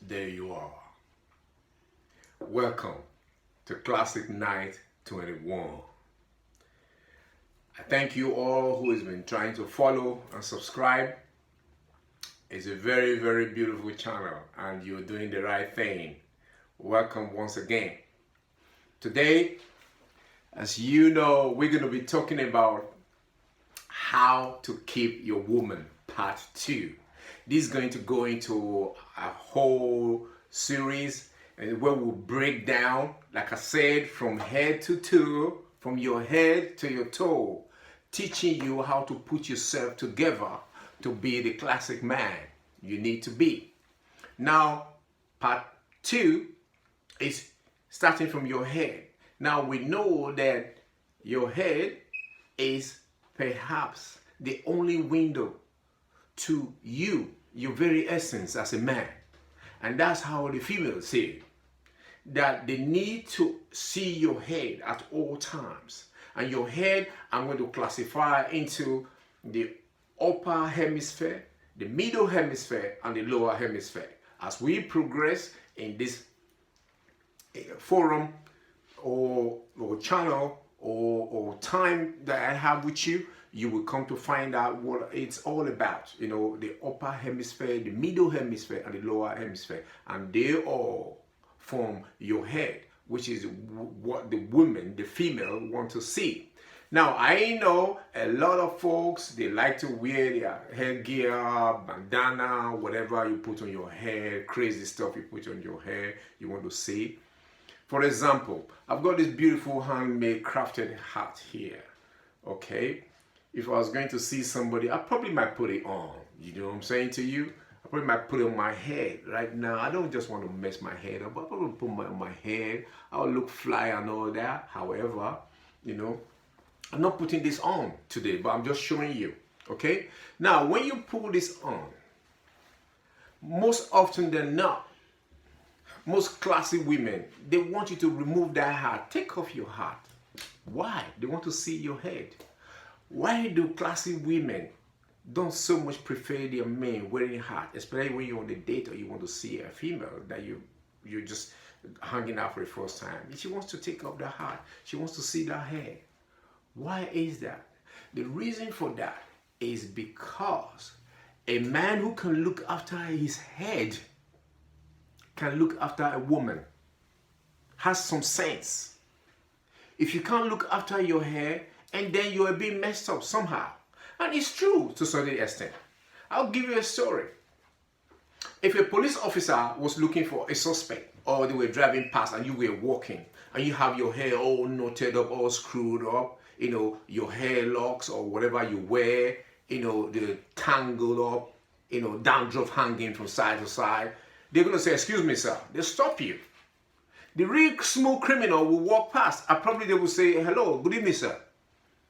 There you are. Welcome to Classic Night 21. I thank you all who has been trying to follow and subscribe. It's a very, very beautiful channel and you're doing the right thing. Welcome once again. Today, as you know, we're going to be talking about how to keep your woman, part 2. This is going to go into a whole series where we'll break down, like I said, from head to toe, from your head to your toe, teaching you how to put yourself together to be the classic man you need to be. Now, part 2 is starting from your head. Now, we know that your head is perhaps the only window to you, your very essence as a man. And that's how the females say it, that they need to see your head at all times. And your head, I'm going to classify into the upper hemisphere, the middle hemisphere, and the lower hemisphere. As we progress in this forum or channel or time that I have with you, you will come to find out what it's all about. You know, the upper hemisphere, the middle hemisphere, and the lower hemisphere. And they all form your head, which is what the woman, the female, want to see. Now, I know a lot of folks, they like to wear their headgear, bandana, whatever you put on your hair, crazy stuff you put on your hair, you want to see. For example, I've got this beautiful handmade crafted hat here, okay? If I was going to see somebody, I probably might put it on. You know what I'm saying to you? I probably might put it on my head right now. I don't just want to mess my head up, but I probably put it on my head. I'll look fly and all that. However, you know, I'm not putting this on today, but I'm just showing you, okay? Now, when you pull this on, most often than not, most classy women, they want you to remove that hat. Take off your hat. Why? They want to see your head. Why do classy women don't so much prefer their men wearing hat, especially when you're on a date or you want to see a female that you're just hanging out for the first time? She wants to take off the hat. She wants to see that hair. Why is that? The reason for that is because a man who can look after his head can look after a woman, has some sense. If you can't look after your hair, and then you're being messed up somehow. And it's true to a certain extent. I'll give you a story. If a police officer was looking for a suspect, or they were driving past and you were walking, and you have your hair all knotted up, all screwed up, you know, your hair locks or whatever you wear, you know, the tangled up, you know, dandruff hanging from side to side, they're going to say, "Excuse me, sir." They'll stop you. The real smooth criminal will walk past, and probably they will say, "Hello, good evening, sir."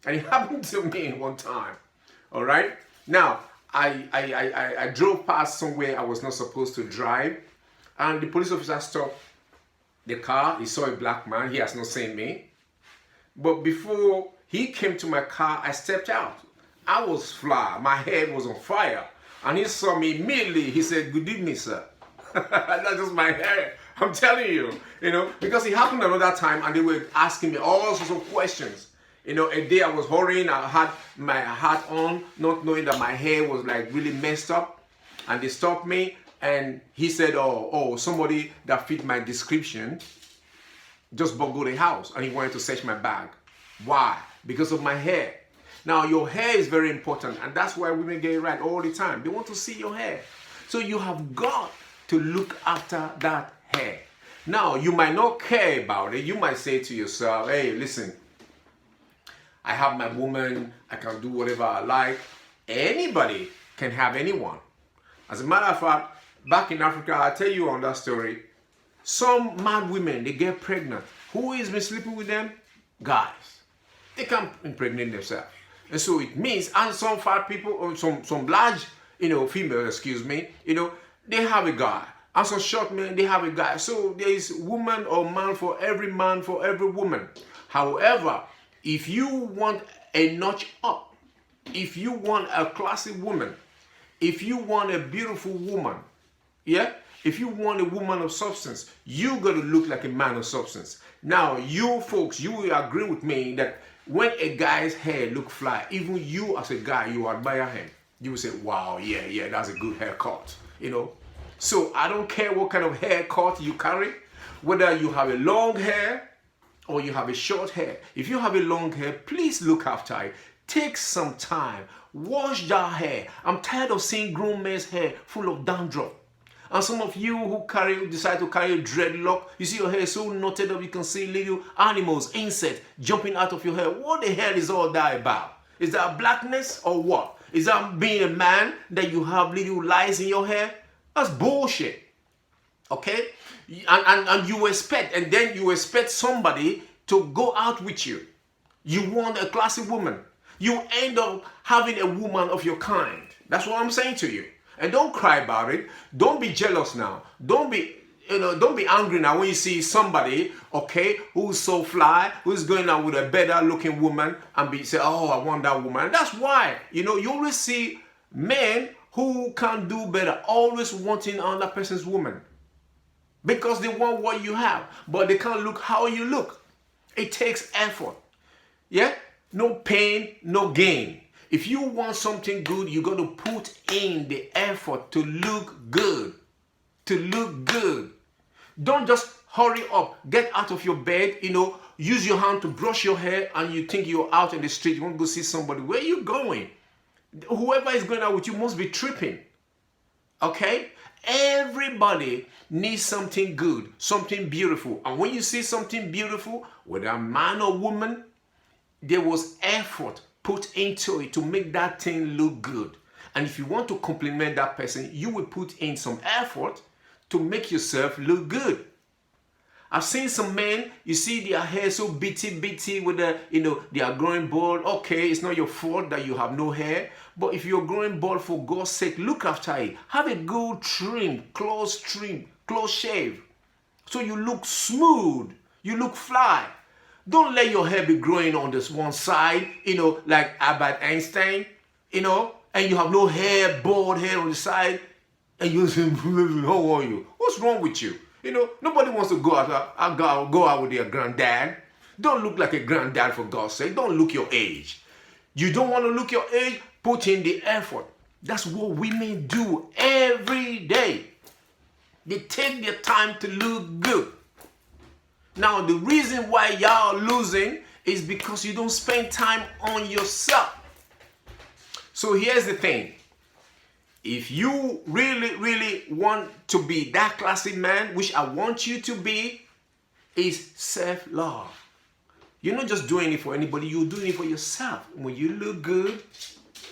And it happened to me one time. All right. Now, I drove past somewhere I was not supposed to drive, and the police officer stopped the car. He saw a black man. He has not seen me. But before he came to my car, I stepped out. I was fly. My head was on fire. And he saw me immediately. He said, "Good evening, sir." That's just my hair. I'm telling you, you know, because it happened another time and they were asking me all sorts of questions. You know, a day I was hurrying, I had my hat on, not knowing that my hair was like really messed up. And they stopped me and he said, oh, somebody that fit my description just burgled the house and he wanted to search my bag. Why? Because of my hair. Now, your hair is very important and that's why women get it right all the time. They want to see your hair. So you have got to look after that hair. Now, you might not care about it. You might say to yourself, "Hey, listen, I have my woman, I can do whatever I like." Anybody can have anyone. As a matter of fact, back in Africa, I'll tell you on that story, some mad women, they get pregnant. Who has been sleeping with them? Guys. They can't impregnate themselves. And so it means, and some fat people, or some large, you know, female, excuse me, you know, they have a guy. And some short men, they have a guy. So there is woman or man for every woman. However, if you want a notch up, if you want a classy woman, if you want a beautiful woman, yeah, If you want a woman of substance, you got to look like a man of substance. Now, you folks, you will agree with me that when a guy's hair look fly, even you as a guy, you admire him. You will say, wow, yeah, that's a good haircut, you know. So I don't care what kind of haircut you carry, whether you have a long hair or you have a short hair. If you have a long hair, please look after it. Take some time, wash that hair. I'm tired of seeing grown men's hair full of dandruff. And some of you who decide to carry a dreadlock, you see your hair so knotted up you can see little animals, insects jumping out of your hair. What the hell is all that about? Is that blackness or what? Is that being a man that you have little lice in your hair? That's bullshit. Okay? And you expect, and then you expect somebody to go out with you. You want a classy woman. You end up having a woman of your kind. That's what I'm saying to you. And don't cry about it. Don't be jealous now. Don't be angry now when you see somebody, okay, who's so fly, who's going out with a better looking woman and say, oh, I want that woman. And that's why, you always see men who can do better, always wanting another person's woman. Because they want what you have, but they can't look how you look. It takes effort. Yeah? No pain, no gain. If you want something good, you got to put in the effort to look good. To look good. Don't just hurry up. Get out of your bed, use your hand to brush your hair and you think you're out in the street. You want to go see somebody. Where are you going? Whoever is going out with you must be tripping. Okay? Everybody needs something good, something beautiful. And when you see something beautiful, whether a man or woman, there was effort put into it to make that thing look good. And if you want to compliment that person, you will put in some effort to make yourself look good. I've seen some men, you see their hair so bitty with they are growing bald. Okay, it's not your fault that you have no hair. But if you're growing bald, for God's sake, look after it. Have a good trim, close shave. So you look smooth, you look fly. Don't let your hair be growing on this one side, like Albert Einstein, and you have no hair, bald hair on the side, and you say, how are you? What's wrong with you? Nobody wants to go out with their granddad. Don't look like a granddad, for God's sake. Don't look your age. You don't want to look your age? Put in the effort. That's what women do every day. They take their time to look good. Now, the reason why y'all losing is because you don't spend time on yourself. So here's the thing. If you really want to be that classy man, which I want you to be, is self-love. You're not just doing it for anybody, you're doing it for yourself. When you look good,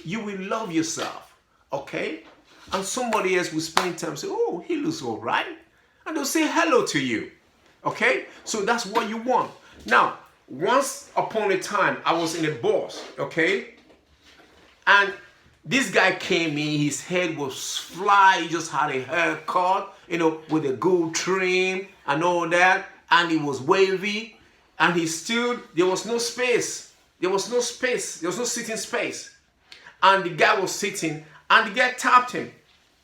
you will love yourself. Okay? And somebody else will spend time and say, oh, he looks all right. And they'll say hello to you. Okay? So that's what you want. Now, once upon a time, I was in a bus, okay? And this guy came in, his head was fly, he just had a haircut, with a gold trim and all that, and it was wavy, and he stood, there was no space, there was no sitting space. And the guy was sitting, and the guy tapped him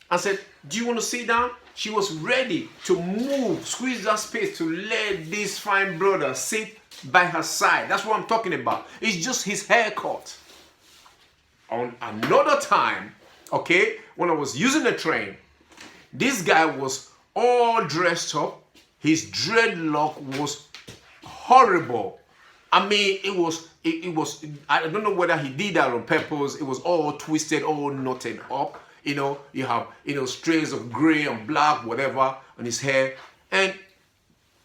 and said, do you want to sit down? She was ready to move, squeeze that space to let this fine brother sit by her side. That's what I'm talking about. It's just his haircut. On another time, okay, when I was using the train, this guy was all dressed up. His dreadlock was horrible. I mean, it was, I don't know whether he did that on purpose. It was all twisted, all knotted up. You have, strays of gray and black, whatever, on his hair. And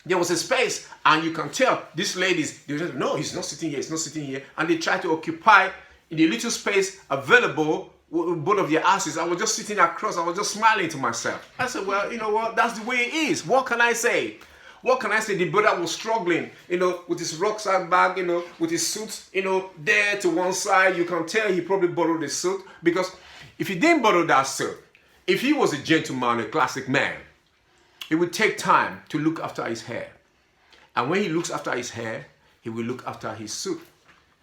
there was a space, and you can tell these ladies, they just, no, he's not sitting here, he's not sitting here. And they try to occupy in the little space available with both of their asses. I was just sitting across, I was just smiling to myself. I said, well, you know what, that's the way it is. What can I say? What can I say? The brother was struggling, with his rucksack bag, with his suit, there to one side. You can tell he probably borrowed the suit, because if he didn't borrow that suit, if he was a gentleman, a classic man, he would take time to look after his hair. And when he looks after his hair, he will look after his suit.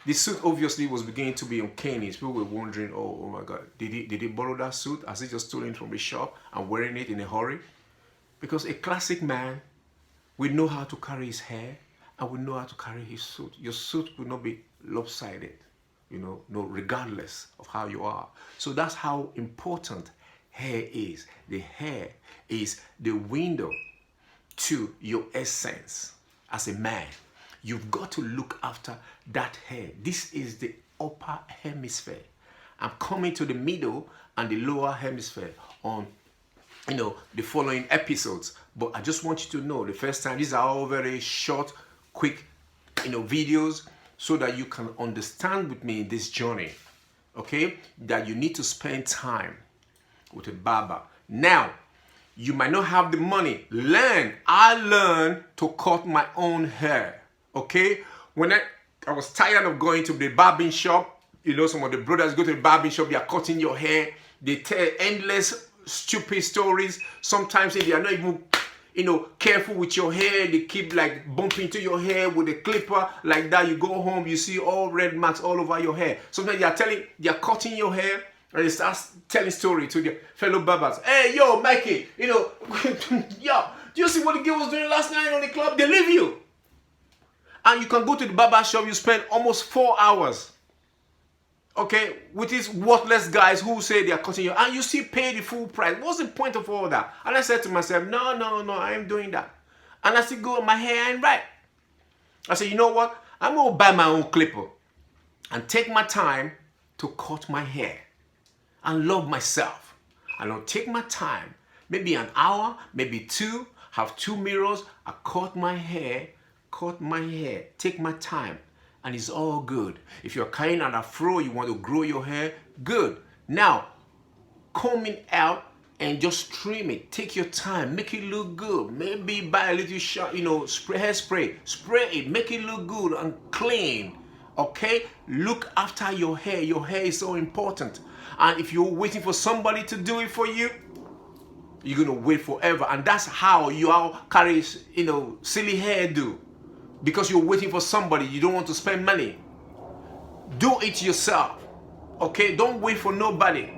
The suit obviously was beginning to be uncanny. People were wondering, oh my God, did he borrow that suit? Has he just stolen it from a shop and wearing it in a hurry? Because a classic man will know how to carry his hair and will know how to carry his suit. Your suit will not be lopsided, no, regardless of how you are. So that's how important hair is. The hair is the window to your essence as a man. You've got to look after that hair. This is the upper hemisphere. I'm coming to the middle and the lower hemisphere on the following episodes. But I just want you to know the first time, these are all very short, quick videos so that you can understand with me this journey. Okay? That you need to spend time with a barber. Now, you might not have the money. I learned to cut my own hair. Okay? When I was tired of going to the barbing shop, some of the brothers go to the barbing shop, they are cutting your hair. They tell endless stupid stories. Sometimes if they are not even careful with your hair, they keep like bumping into your hair with a clipper like that. You go home, you see all red marks all over your hair. Sometimes they are cutting your hair and they start telling story to their fellow barbers. Hey, yo, Mikey, yo, do you see what the girl was doing last night on the club? They leave you. And you can go to the barber shop, you spend almost 4 hours. Okay, with these worthless guys who say they are cutting you, and you still pay the full price. What's the point of all that? And I said to myself, no, I ain't doing that. And I still go, my hair ain't right. I said, you know what? I'm going to buy my own clipper and take my time to cut my hair and love myself. And I'll take my time, maybe an hour, maybe 2, have 2 mirrors. I cut my hair, take my time. And it's all good. If you're carrying an afro, you want to grow your hair, good. Now, combing out and just trim it. Take your time, make it look good. Maybe buy a little shot, hairspray. Spray it, make it look good and clean. Okay? Look after your hair. Your hair is so important. And if you're waiting for somebody to do it for you, you're going to wait forever. And that's how you all carry, silly hairdo. Because you're waiting for somebody, you don't want to spend money. Do it yourself. Okay? Don't wait for nobody.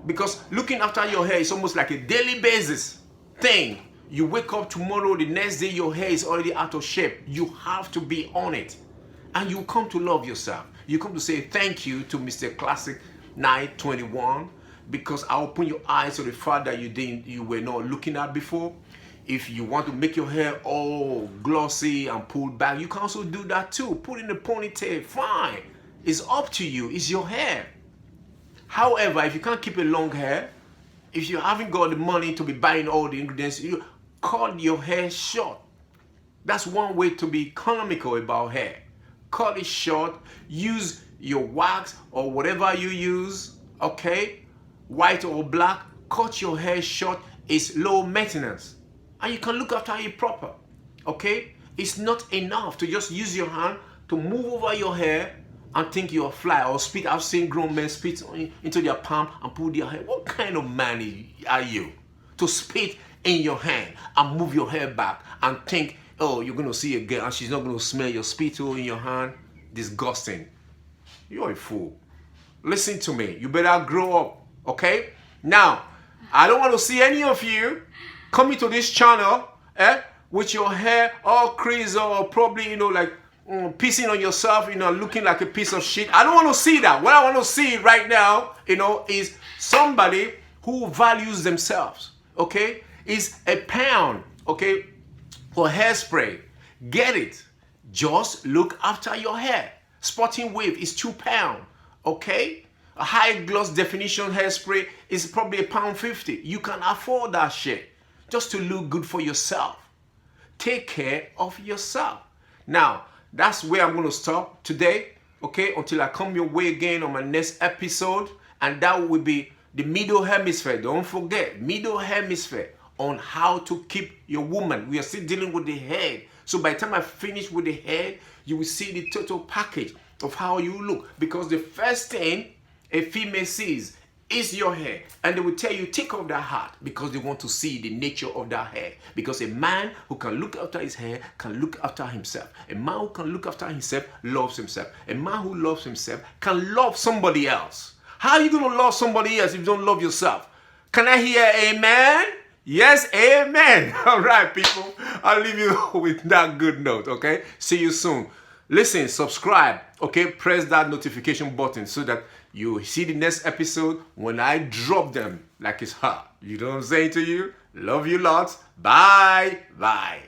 Because looking after your hair is almost like a daily basis thing. You wake up tomorrow, the next day your hair is already out of shape. You have to be on it. And you come to love yourself. You come to say thank you to Mr. Classic 921 because I open your eyes to the fact that you were not looking at before. If you want to make your hair all glossy and pulled back, you can also do that too. Put in a ponytail, fine. It's up to you. It's your hair. However, if you can't keep a long hair, if you haven't got the money to be buying all the ingredients, you cut your hair short. That's one way to be economical about hair. Cut it short. Use your wax or whatever you use, okay? White or black. Cut your hair short. It's low maintenance. And you can look after it proper, okay? It's not enough to just use your hand to move over your hair and think you're a fly or spit. I've seen grown men spit into their palm and pull their hair. What kind of man are you to spit in your hand and move your hair back and think, oh, you're going to see a girl and she's not going to smell your spittle in your hand? Disgusting. You're a fool. Listen to me. You better grow up, okay? Now, I don't want to see any of you coming to this channel with your hair all creased or probably, pissing on yourself, looking like a piece of shit. I don't want to see that. What I want to see right now, is somebody who values themselves, okay? Is a pound, okay, for hairspray. Get it. Just look after your hair. Spotting wave is £2, okay? A high gloss definition hairspray is probably £1.50. You can afford that shit. Just to look good for yourself. Take care of yourself. Now, that's where I'm going to stop today, okay? Until I come your way again on my next episode. And that will be the middle hemisphere. Don't forget, middle hemisphere on how to keep your woman. We are still dealing with the head. So by the time I finish with the head, you will see the total package of how you look. Because the first thing a female sees is your hair, and they will tell you take off that hat because they want to see the nature of that hair. Because a man who can look after his hair can look after himself. A man who can look after himself loves himself. A man who loves himself can love somebody else. How are you going to love somebody else if you don't love yourself? Can I hear amen? Yes, amen. All right, people. I'll leave you with that good note, okay? See you soon. Listen, subscribe, okay? Press that notification button so that you see the next episode when I drop them like it's hot. You know what I'm saying to you? Love you lots. Bye. Bye.